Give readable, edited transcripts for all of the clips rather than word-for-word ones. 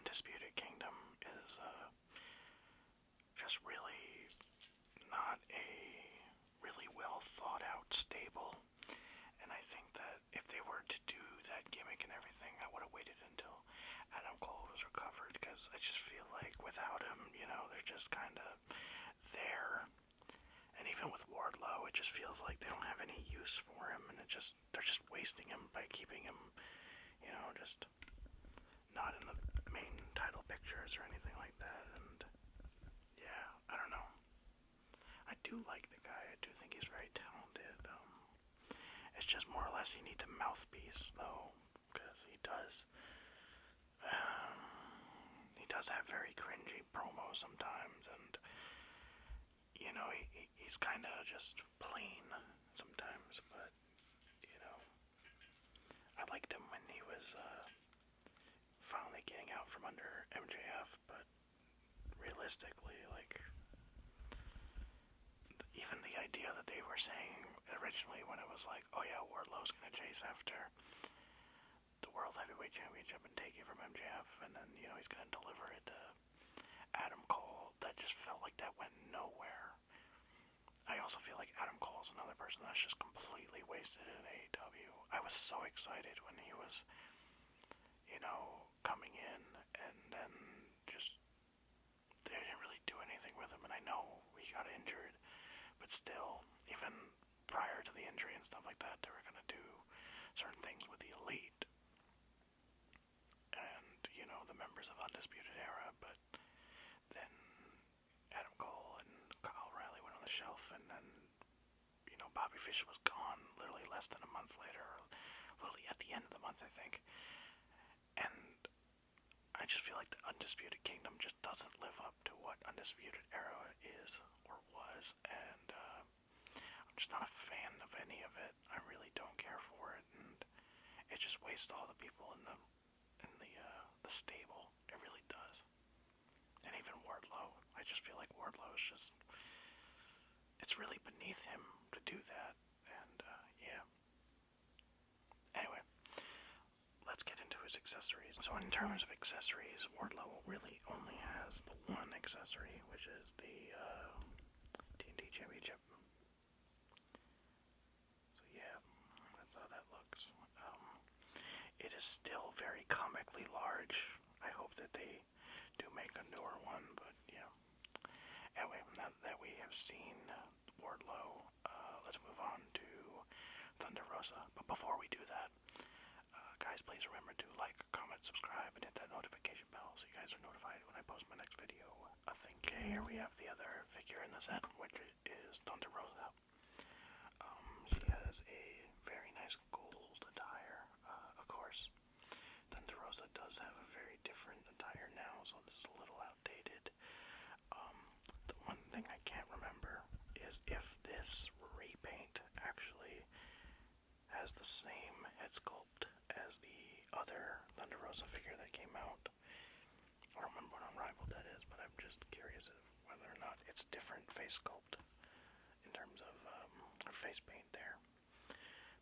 Undisputed Kingdom is just really not a really well thought out stable. And I think that if they were to do that gimmick and everything, I would have waited until Adam Cole was recovered, because I just feel like without him, they're just kind of there. And even with Wardlow, it just feels like they don't have any use for him, and they're just wasting him by keeping him, just not in the main title pictures or anything like that. And yeah, I don't know. I do like the guy. I do think he's very talented. It's just more or less he needs a mouthpiece, though, because he does have very cringy promos sometimes, and he's kind of just plain sometimes. But I liked him when he was finally getting out from under MJF. But realistically, like, even the idea that they were saying originally when it was like, oh yeah, Wardlow's gonna chase after the World Heavyweight Championship and take it from MJF, and then, he's gonna deliver it to Adam Cole, that just felt like that went nowhere. I also feel like Adam Cole's another person that's just completely wasted in AEW. I was so excited when he was, coming in, and then just, they didn't really do anything with him, and I know he got injured, but still, even prior to the injury and stuff like that, they were going to do certain things with the Elite and, the members of Undisputed Era. But then Adam Cole and Kyle O'Reilly went on the shelf, and then, Bobby Fish was gone literally less than a month later, or literally at the end of the month, I think. And I just feel like the Undisputed Kingdom just doesn't live up to what Undisputed Era is or was, and I'm just not a fan of any of it. I really don't care for it, and it just wastes all the people in the stable. It really does. And even Wardlow, I just feel like Wardlow is just, it's really beneath him to do that. And yeah. Anyway, let's get into his accessories. So in terms of accessories, Wardlow really only has the one accessory, which is the TNT Championship. So yeah, that's how that looks. It is still very comically large. I hope that they do make a newer one, but yeah. Anyway, now that we have seen Wardlow, let's move on to Thunder Rosa. But before we do that, guys, please remember to like, comment, subscribe, and hit that notification bell so you guys are notified when I post my next video. I think here we have the other figure in the set, which is Thunder Rosa. She has a very nice gold attire. Of course, Thunder Rosa does have a very different attire now, so this is a little outdated. The one thing I can't remember is if this repaint actually has the same head sculpt as the other Thunder Rosa figure that came out. I don't remember what Unrivaled that is, but I'm just curious of whether or not it's different face sculpt in terms of her face paint there.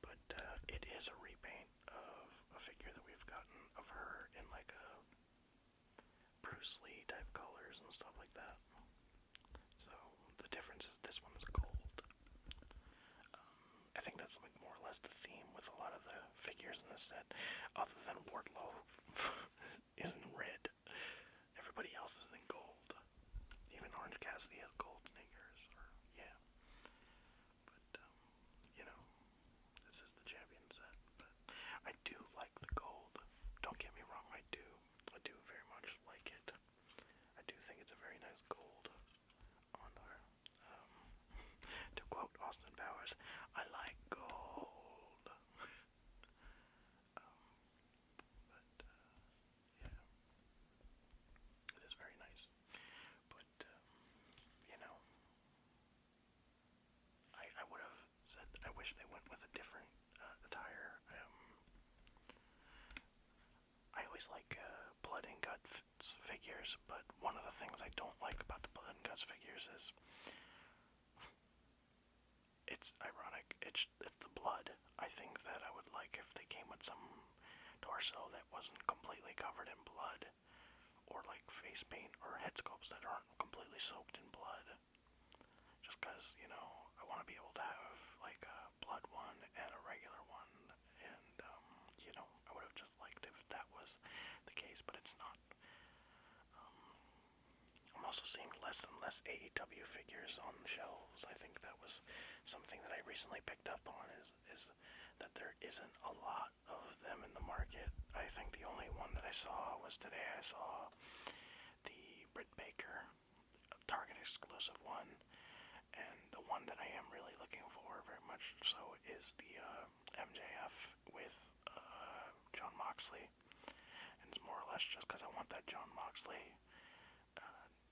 But it is a repaint of a figure that we've gotten of her in like a Bruce Lee type colors and stuff like that. So the difference is this one is gold. I think that's like more or less the theme with a lot of the figures in this set, other than Wardlow is in red. Everybody else is in gold. Even Orange Cassidy has gold sneakers. Yeah. But this is the champion set. But I do like the gold. Don't get me wrong, I do. I do very much like it. I do think it's a very nice gold on her. To quote Austin Powers, I like gold. Yeah, it is very nice. But I would have said I wish they went with a different attire. I always like blood and guts figures, but one of the things I don't like about the blood and guts figures is it's ironic. It's the blood. I think that I would like if they came with some torso that wasn't completely covered in blood, or like face paint or head sculpts that aren't completely soaked in blood. Just because, I want to be able to have like a blood one and a regular one, and I would have just liked if that was the case, but it's not. I'm also seeing less and less AEW figures on the shelves. I think that was something that I recently picked up on, is that there isn't a lot of them in the market. I think the only one that I saw was today. I saw the Britt Baker Target exclusive one, and the one that I am really looking for very much so is the MJF with Jon Moxley. And it's more or less just because I want that Jon Moxley.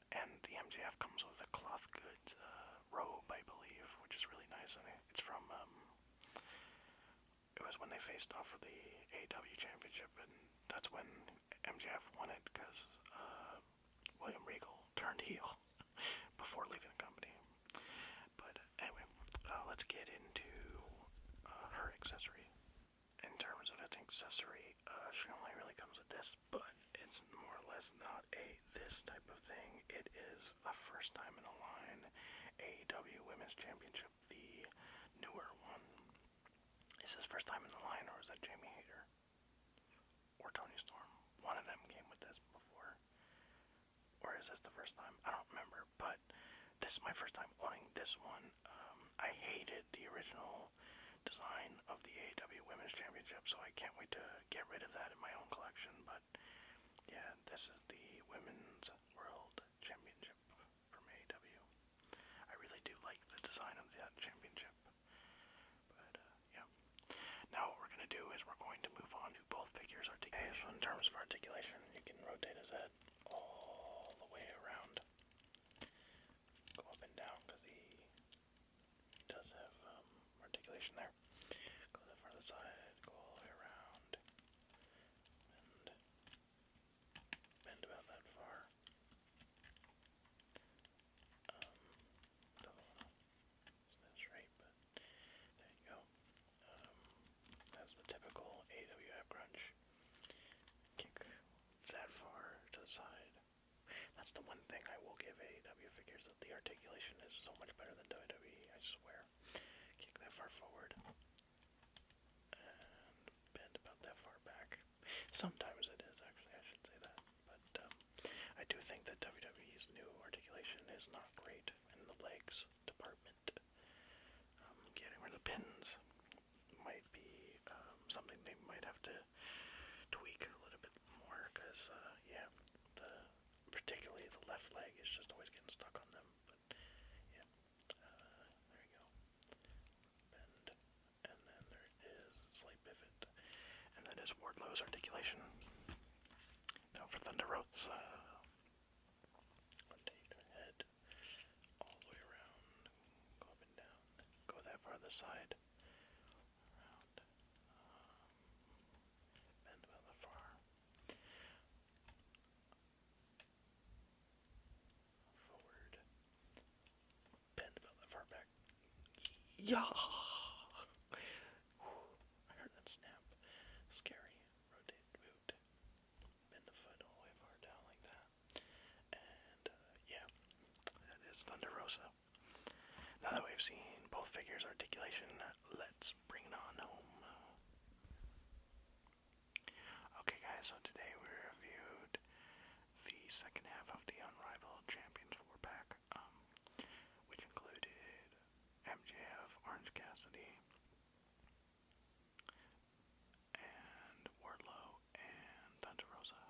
And the MJF comes with a cloth goods robe, I believe, which is really nice. And it's from, it was when they faced off for the AEW Championship, and that's when MJF won it, because William Regal turned heel before leaving the company. But anyway, let's get into her accessory. In terms of an accessory, she only really comes with this, but it's more or less not a this type of thing. It is a first time in a line AEW Women's Championship, the newer one. Is this first time in the line, or is that Jamie Hayter or Toni Storm? One of them came with this before, or is this the first time? I don't remember, but this is my first time owning this one. I hated the original design of the AEW Women's Championship, so I can't wait to get rid of that in my own collection. But yeah, this is the Women's World Championship from AEW. I really do like the design of that championship. But yeah. Now what we're going to do is we're going to move on to both figures' articulation. Okay, so in terms of articulation, you can rotate his head all the way around. Go up and down, because he does have articulation there. Go that far to the side, go all the way around, and bend about that far. Doesn't want to stand straight, but there you go. That's the typical AEW ab crunch. Kick that far to the side. That's the one thing I will give AEW figures, that the articulation is so much better than WWE, I swear. Kick that far forward. And bend about that far back. Sometimes it is, actually, I should say that. But I do think that WWE's new articulation is not great in the legs department. Getting rid of the pins might be something they might have to tweak a little bit more, because yeah, particularly the left leg is just always getting stuck on them. But yeah, there you go. Bend, and then there is slight pivot, and that is Wardlow's articulation. Now for Thunder Rosa, rotate your head all the way around, go up and down, go that far to the side, around, bend about that far, forward, bend about that far back. Yeah! I heard that snap. Scary. Rotate boot. Bend the foot all the way far down like that. And yeah, that is Thunder Rosa. Now that we've seen both figures' articulation, let's bring it on home. Okay guys, so today we reviewed the second half of the Unrivaled Champions 4-pack, which included MJF, Orange Cassidy, and Wardlow, and Thunder Rosa.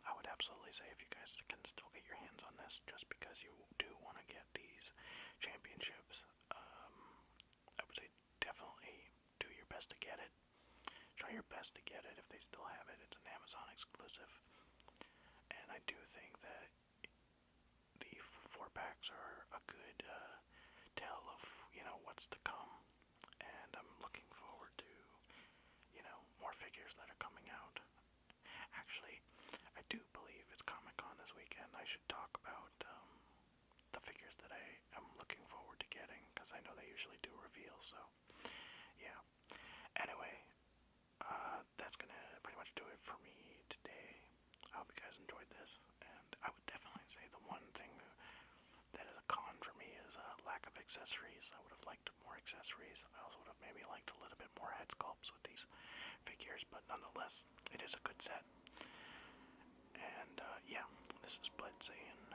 I would absolutely say if you guys can still get your hands on this, just because you do want to get these championships, I would say definitely do your best to get it. Try your best to get it if they still have it. It's an Amazon exclusive. And I do think that the 4-packs are a good tell of, what's to come. And I'm looking forward to, more figures that are coming out. Actually, I do believe it's Comic-Con this weekend. I should talk about the figures that I am looking forward to getting, because I know they usually do reveals, so yeah. Anyway, that's gonna pretty much do it for me today. enjoyed this, and I would definitely say the one thing that is a con for me is a lack of accessories. I would have liked more accessories. I also would have maybe liked a little bit more head sculpts with these figures, but nonetheless, it is a good set. And yeah, this is Bloodsay, and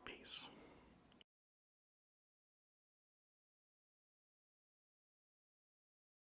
peace.